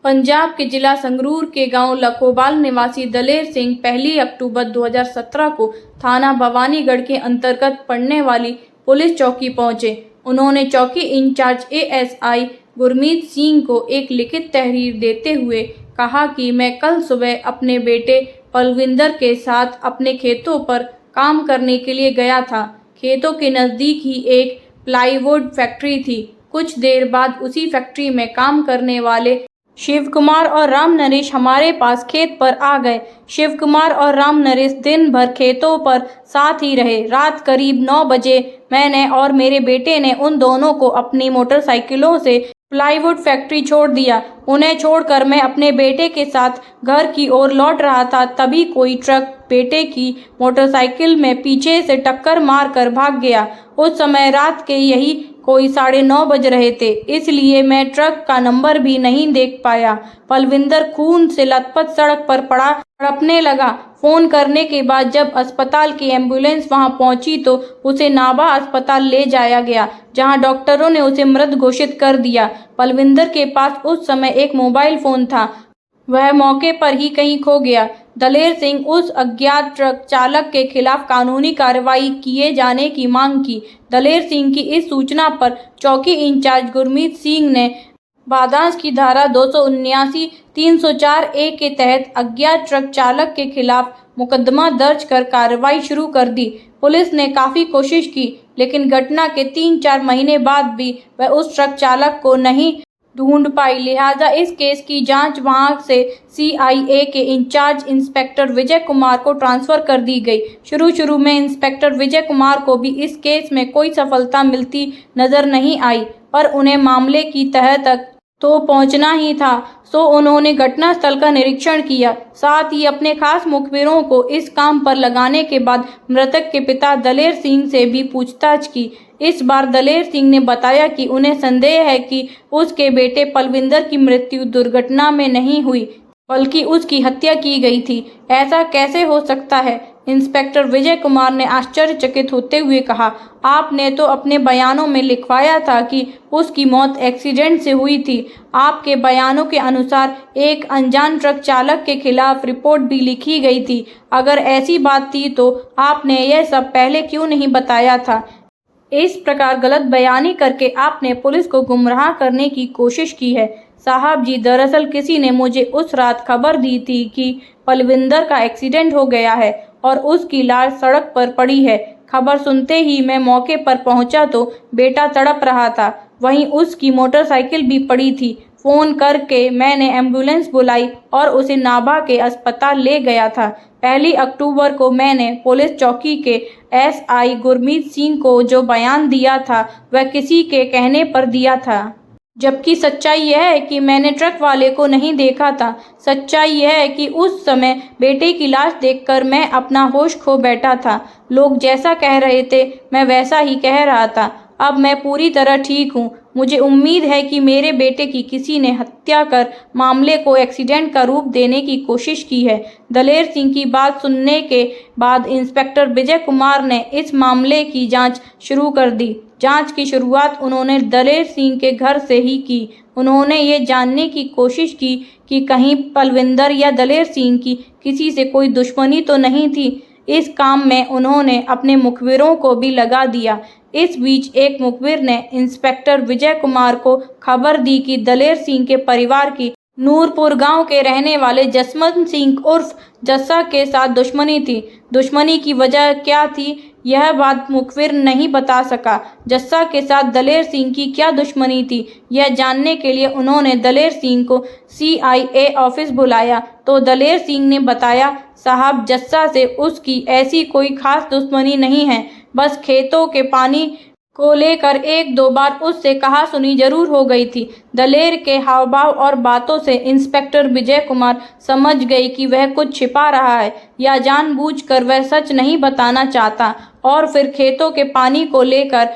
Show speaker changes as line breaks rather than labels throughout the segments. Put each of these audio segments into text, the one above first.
पंजाब के जिला संगरूर के गांव लखोबाल निवासी दलेर सिंह 1 अक्टूबर 2017 को थाना भवानीगढ़ के अंतर्गत पड़ने वाली पुलिस चौकी पहुंचे। उन्होंने चौकी इंचार्ज एएसआई गुरमीत सिंह को एक लिखित तहरीर देते हुए कहा कि मैं कल सुबह अपने बेटे पलविंदर के साथ अपने खेतों पर काम करने के लिए गया था। खेतों के नज़दीक ही एक प्लाईवुड फैक्ट्री थी। कुछ देर बाद उसी फैक्ट्री में काम करने वाले शिव कुमार और राम नरेश हमारे पास खेत पर आ गए। शिव कुमार और राम नरेश दिन भर खेतों पर साथ ही रहे। रात करीब 9 बजे मैंने और मेरे बेटे ने उन दोनों को अपनी मोटरसाइकिलों से प्लाईवुड फैक्ट्री छोड़ दिया। उन्हें छोड़कर मैं अपने बेटे के साथ घर की ओर लौट रहा था, तभी कोई ट्रक बेटे की मोटरसाइकिल में पीछे से टक्कर मारकर भाग गया। उस समय रात के यही कोई 9:30 बज रहे थे, इसलिए मैं ट्रक का नंबर भी नहीं देख पाया। पलविंदर खून से लथपथ सड़क पर पड़ा तड़पने लगा। फोन करने के बाद जब अस्पताल की एम्बुलेंस वहां पहुंची तो उसे नाभा अस्पताल ले जाया गया, जहां डॉक्टरों ने उसे मृत घोषित कर दिया। पलविंदर के पास उस समय एक मोबाइल फोन था, वह मौके पर ही कहीं खो गया। दलेर सिंह उस अज्ञात ट्रक चालक के खिलाफ कानूनी कार्रवाई किए जाने की मांग की। दलेर सिंह की इस सूचना पर चौकी इंचार्ज गुरमीत सिंह ने बादांस की धारा 279, 304 ए के तहत अज्ञात ट्रक चालक के खिलाफ मुकदमा दर्ज कर कार्रवाई शुरू कर दी। पुलिस ने काफ़ी कोशिश की, लेकिन घटना के 3-4 महीने बाद भी वह उस ट्रक चालक को नहीं ढूंढ पाई। लिहाजा इस केस की जांच वहां से सीआईए के इंचार्ज इंस्पेक्टर विजय कुमार को ट्रांसफ़र कर दी गई। शुरू में इंस्पेक्टर विजय कुमार को भी इस केस में कोई सफलता मिलती नज़र नहीं आई, पर उन्हें मामले की तह तक तो पहुंचना ही था, सो उन्होंने घटनास्थल का निरीक्षण किया। साथ ही अपने खास मुखबिरों को इस काम पर लगाने के बाद मृतक के पिता दलेर सिंह से भी पूछताछ की। इस बार दलेर सिंह ने बताया कि उन्हें संदेह है कि उसके बेटे पलविंदर की मृत्यु दुर्घटना में नहीं हुई, बल्कि उसकी हत्या की गई थी। ऐसा कैसे हो सकता है? इंस्पेक्टर विजय कुमार ने आश्चर्यचकित होते हुए कहा, आपने तो अपने बयानों में लिखवाया था कि उसकी मौत एक्सीडेंट से हुई थी। आपके बयानों के अनुसार एक अनजान ट्रक चालक के खिलाफ रिपोर्ट भी लिखी गई थी। अगर ऐसी बात थी तो आपने यह सब पहले क्यों नहीं बताया था? इस प्रकार गलत बयानी करके आपने पुलिस को गुमराह करने की कोशिश की है। साहब जी, दरअसल किसी ने मुझे उस रात खबर दी थी कि पलविंदर का एक्सीडेंट हो गया है और उसकी लाश सड़क पर पड़ी है। खबर सुनते ही मैं मौके पर पहुंचा तो बेटा तड़प रहा था, वहीं उसकी मोटरसाइकिल भी पड़ी थी। फ़ोन करके मैंने एम्बुलेंस बुलाई और उसे नाभा के अस्पताल ले गया था। 1 अक्टूबर को मैंने पुलिस चौकी के एसआई गुरमीत सिंह को जो बयान दिया था वह किसी के कहने पर दिया था, जबकि सच्चाई यह है कि मैंने ट्रक वाले को नहीं देखा था। सच्चाई यह है कि उस समय बेटे की लाश देखकर मैं अपना होश खो बैठा था। लोग जैसा कह रहे थे मैं वैसा ही कह रहा था। अब मैं पूरी तरह ठीक हूँ। मुझे उम्मीद है कि मेरे बेटे की किसी ने हत्या कर मामले को एक्सीडेंट का रूप देने की कोशिश की है। दलेर सिंह की बात सुनने के बाद इंस्पेक्टर विजय कुमार ने इस मामले की जांच शुरू कर दी। जांच की शुरुआत उन्होंने दलेर सिंह के घर से ही की। उन्होंने ये जानने की कोशिश की कि कहीं पलविंदर या दलेर सिंह की किसी से कोई दुश्मनी तो नहीं थी। इस काम में उन्होंने अपने मुखबिरों को भी लगा दिया। इस बीच एक मुखबिर ने इंस्पेक्टर विजय कुमार को खबर दी कि दलेर सिंह के परिवार की नूरपुर गांव के रहने वाले जसवंत सिंह उर्फ जस्सा के साथ दुश्मनी थी। दुश्मनी की वजह क्या थी, यह बात मुखबिर नहीं बता सका। जस्सा के साथ दलेर सिंह की क्या दुश्मनी थी, यह जानने के लिए उन्होंने दलेर सिंह को सीआईए ऑफिस बुलाया तो दलेर सिंह ने बताया, साहब जस्सा से उसकी ऐसी कोई खास दुश्मनी नहीं है, बस खेतों के पानी को लेकर 1-2 बार उससे कहा सुनी जरूर हो गई थी। दलेर के हाव भाव और बातों से इंस्पेक्टर विजय कुमार समझ गए कि वह कुछ छिपा रहा है या जानबूझकर वह सच नहीं बताना चाहता। और फिर खेतों के पानी को लेकर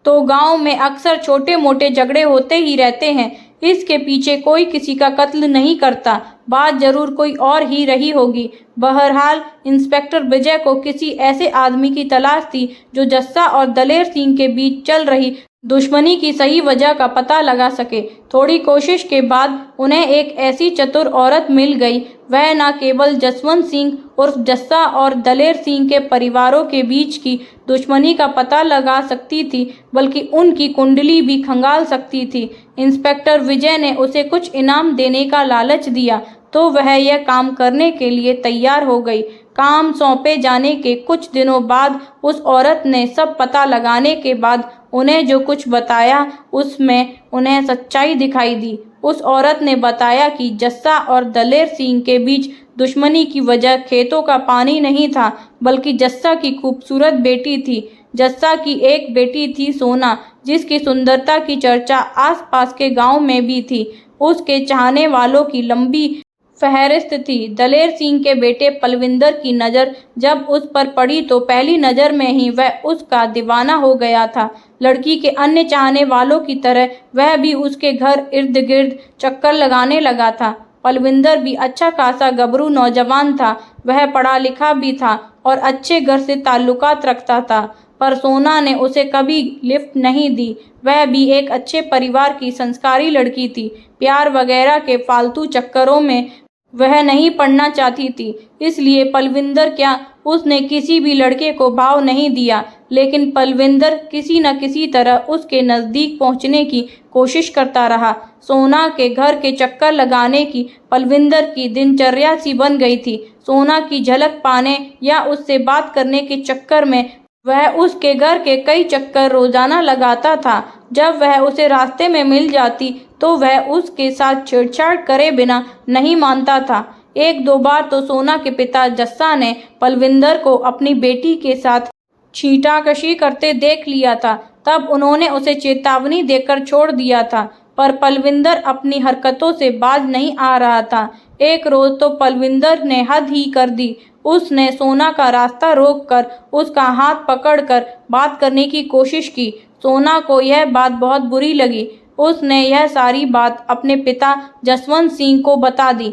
तो गांव में अक्सर छोटे मोटे झगड़े होते ही रहते हैं। इसके पीछे कोई किसी का कत्ल नहीं करता, बात जरूर कोई और ही रही होगी। बहरहाल इंस्पेक्टर विजय को किसी ऐसे आदमी की तलाश थी जो जस्सा और दलेर सिंह के बीच चल रही दुश्मनी की सही वजह का पता लगा सके। थोड़ी कोशिश के बाद उन्हें एक ऐसी चतुर औरत मिल गई। वह न केवल जसवंत सिंह उर्फ जस्सा और दलेर सिंह के परिवारों के बीच की दुश्मनी का पता लगा सकती थी, बल्कि उनकी कुंडली भी खंगाल सकती थी। इंस्पेक्टर विजय ने उसे कुछ इनाम देने का लालच दिया तो वह यह काम करने के लिए तैयार हो गई। काम सौंपे जाने के कुछ दिनों बाद उस औरत ने सब पता लगाने के बाद उन्हें जो कुछ बताया उसमें उन्हें सच्चाई दिखाई दी। उस औरत ने बताया कि जस्सा और दलेर सिंह के बीच दुश्मनी की वजह खेतों का पानी नहीं था, बल्कि जस्सा की खूबसूरत बेटी थी। जस्सा की एक बेटी थी सोना, जिसकी सुंदरता की चर्चा आसपास के गांव में भी थी। उसके चाहने वालों की लंबी फहरिस्त थी। दलेर सिंह के बेटे पलविंदर की नज़र जब उस पर पड़ी तो पहली नज़र में ही वह उसका दीवाना हो गया था। लड़की के अन्य चाहने वालों की तरह वह भी उसके घर इर्द गिर्द चक्कर लगाने लगा था। पलविंदर भी अच्छा खासा गबरू नौजवान था। वह पढ़ा लिखा भी था और अच्छे घर से ताल्लुकात रखता था, पर सोना ने उसे कभी लिफ्ट नहीं दी। वह भी एक अच्छे परिवार की संस्कारी लड़की थी। प्यार वगैरह के फालतू चक्करों में वह नहीं पढ़ना चाहती थी, इसलिए पलविंदर क्या उसने किसी भी लड़के को भाव नहीं दिया। लेकिन पलविंदर किसी न किसी तरह उसके नज़दीक पहुंचने की कोशिश करता रहा। सोना के घर के चक्कर लगाने की पलविंदर की दिनचर्या सी बन गई थी। सोना की झलक पाने या उससे बात करने के चक्कर में वह उसके घर के कई चक्कर रोजाना लगाता था। जब वह उसे रास्ते में मिल जाती तो वह उसके साथ छेड़छाड़ करे बिना नहीं मानता था। एक दो बार तो सोना के पिता जस्सा ने पलविंदर को अपनी बेटी के साथ छींटाकशी करते देख लिया था। तब उन्होंने उसे चेतावनी देकर छोड़ दिया था, पर पलविंदर अपनी हरकतों से बाज नहीं आ रहा था। एक रोज तो पलविंदर ने हद ही कर दी। उसने सोना का रास्ता रोककर उसका हाथ पकड़कर बात करने की कोशिश की। सोना को यह बात बहुत बुरी लगी। उसने यह सारी बात अपने पिता जसवंत सिंह को बता दी।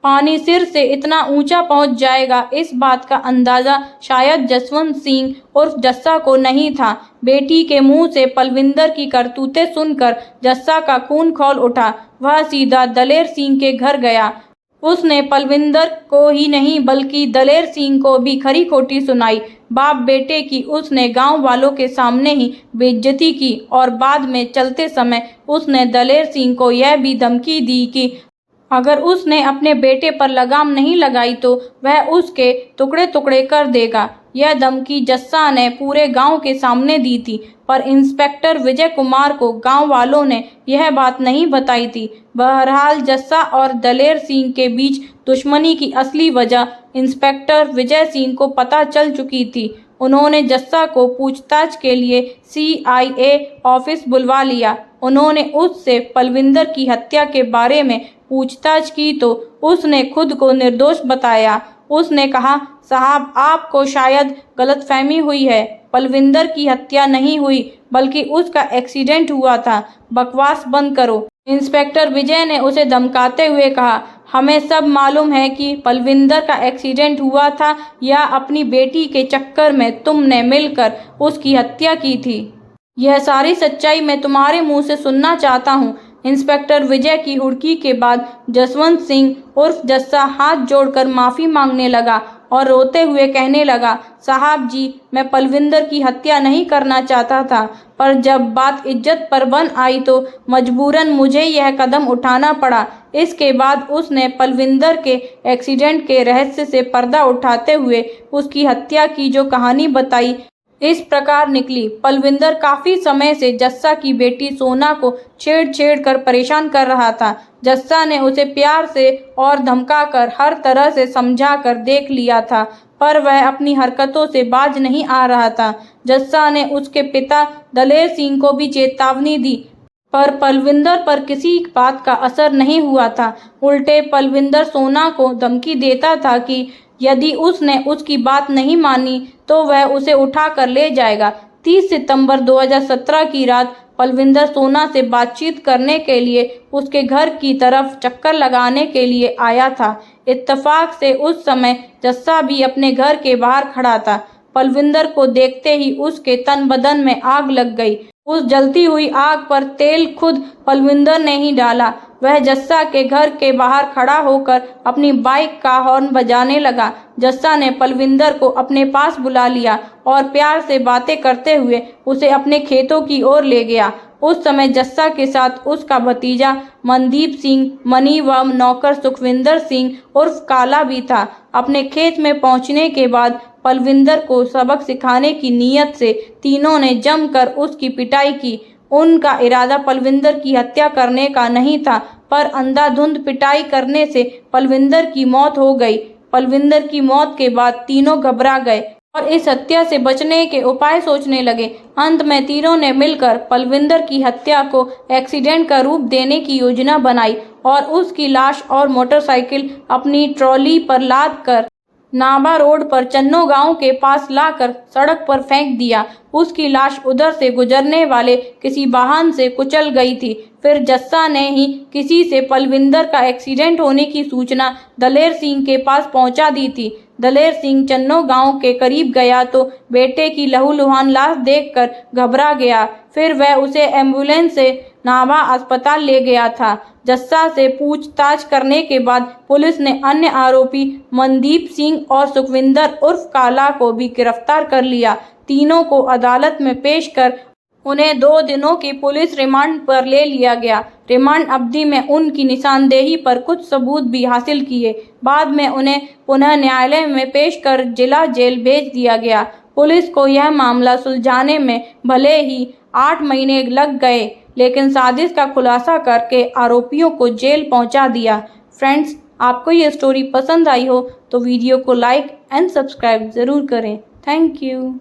पानी सिर से इतना ऊंचा पहुंच जाएगा, इस बात का अंदाजा शायद जसवंत सिंह उर्फ जस्सा को नहीं था। बेटी के मुंह से पलविंदर की करतूतें सुनकर जस्सा का खून खौल उठा। वह सीधा दलेर सिंह के घर गया। उसने पलविंदर को ही नहीं बल्कि दलेर सिंह को भी खरी खोटी सुनाई। बाप बेटे की उसने गांव वालों के सामने ही बेइज्जती की और बाद में चलते समय उसने दलेर सिंह को यह भी धमकी दी कि अगर उसने अपने बेटे पर लगाम नहीं लगाई तो वह उसके टुकड़े टुकड़े कर देगा। यह धमकी जस्सा ने पूरे गांव के सामने दी थी, पर इंस्पेक्टर विजय कुमार को गांव वालों ने यह बात नहीं बताई थी। बहरहाल जस्सा और दलेर सिंह के बीच दुश्मनी की असली वजह इंस्पेक्टर विजय सिंह को पता चल चुकी थी। उन्होंने जस्सा को पूछताछ के लिए CIA ऑफिस बुलवा लिया। उन्होंने उससे पलविंदर की हत्या के बारे में पूछताछ की तो उसने खुद को निर्दोष बताया। उसने कहा, साहब आपको शायद गलतफहमी हुई है। पलविंदर की हत्या नहीं हुई, बल्कि उसका एक्सीडेंट हुआ था। बकवास बंद करो। इंस्पेक्टर विजय ने उसे धमकाते हुए कहा, हमें सब मालूम है कि पलविंदर का एक्सीडेंट हुआ था या अपनी बेटी के चक्कर में तुमने मिलकर उसकी हत्या की थी। यह सारी सच्चाई मैं तुम्हारे मुंह से सुनना चाहता हूँ। इंस्पेक्टर विजय की हुड़की के बाद जसवंत सिंह उर्फ जस्सा हाथ जोड़कर माफ़ी मांगने लगा और रोते हुए कहने लगा, साहब जी, मैं पलविंदर की हत्या नहीं करना चाहता था, पर जब बात इज्जत पर बन आई तो मजबूरन मुझे यह कदम उठाना पड़ा। इसके बाद उसने पलविंदर के एक्सीडेंट के रहस्य से पर्दा उठाते हुए उसकी हत्या की जो कहानी बताई इस प्रकार निकली। पलविंदर काफी समय से जस्सा की बेटी सोना को छेड़ कर परेशान कर रहा था। जस्सा ने उसे प्यार से और धमकाकर हर तरह से समझा कर देख लिया था, पर वह अपनी हरकतों से बाज नहीं आ रहा था। जस्सा ने उसके पिता दलेर सिंह को भी चेतावनी दी, पर पलविंदर पर किसी बात का असर नहीं हुआ था। उल्टे पलविंदर सोना को धमकी देता था कि यदि उसने उसकी बात नहीं मानी तो वह उसे उठा कर ले जाएगा। 30 सितंबर 2017 की रात पलविंदर सोना से बातचीत करने के लिए उसके घर की तरफ चक्कर लगाने के लिए आया था। इत्तेफाक से उस समय जस्सा भी अपने घर के बाहर खड़ा था। पलविंदर को देखते ही उसके तन बदन में आग लग गई। उस जलती हुई आग पर तेल खुद पलविंदर ने ही डाला। वह जस्सा के घर के बाहर खड़ा होकर अपनी बाइक का हॉर्न बजाने लगा। जस्सा ने पलविंदर को अपने पास बुला लिया और प्यार से बातें करते हुए उसे अपने खेतों की ओर ले गया। उस समय जस्सा के साथ उसका भतीजा मनदीप सिंह, मनी व नौकर सुखविंदर सिंह उर्फ काला भी था। अपने खेत में पहुंचने के बाद पलविंदर को सबक सिखाने की नीयत से तीनों ने जमकर उसकी पिटाई की। उनका इरादा पलविंदर की हत्या करने का नहीं था, पर अंधाधुंध पिटाई करने से पलविंदर की मौत हो गई। पलविंदर की मौत के बाद तीनों घबरा गए और इस हत्या से बचने के उपाय सोचने लगे। अंत में तीनों ने मिलकर पलविंदर की हत्या को एक्सीडेंट का रूप देने की योजना बनाई और उसकी लाश और मोटरसाइकिल अपनी ट्रॉली पर लाद कर नाबा रोड पर चन्नो गांव के पास लाकर सड़क पर फेंक दिया। उसकी लाश उधर से गुजरने वाले किसी वाहन से कुचल गई थी। फिर जस्सा ने ही किसी से पलविंदर का एक्सीडेंट होने की सूचना दलेर सिंह के पास पहुंचा दी थी। दलेर सिंह चन्नो गांव के करीब गया तो बेटे की लहूलुहान लाश देखकर घबरा गया। फिर वह उसे एम्बुलेंस से नाभा अस्पताल ले गया था। जस्सा से पूछताछ करने के बाद पुलिस ने अन्य आरोपी मनदीप सिंह और सुखविंदर उर्फ काला को भी गिरफ्तार कर लिया। तीनों को अदालत में पेश कर उन्हें 2 दिनों की पुलिस रिमांड पर ले लिया गया। रिमांड अवधि में उनकी निशानदेही पर कुछ सबूत भी हासिल किए। बाद में उन्हें पुनः न्यायालय में पेश कर जिला जेल भेज दिया गया। पुलिस को यह मामला सुलझाने में भले ही 8 महीने लग गए, लेकिन साजिश का खुलासा करके आरोपियों को जेल पहुंचा दिया। फ्रेंड्स, आपको ये स्टोरी पसंद आई हो तो वीडियो को लाइक एंड सब्सक्राइब ज़रूर करें। Thank you.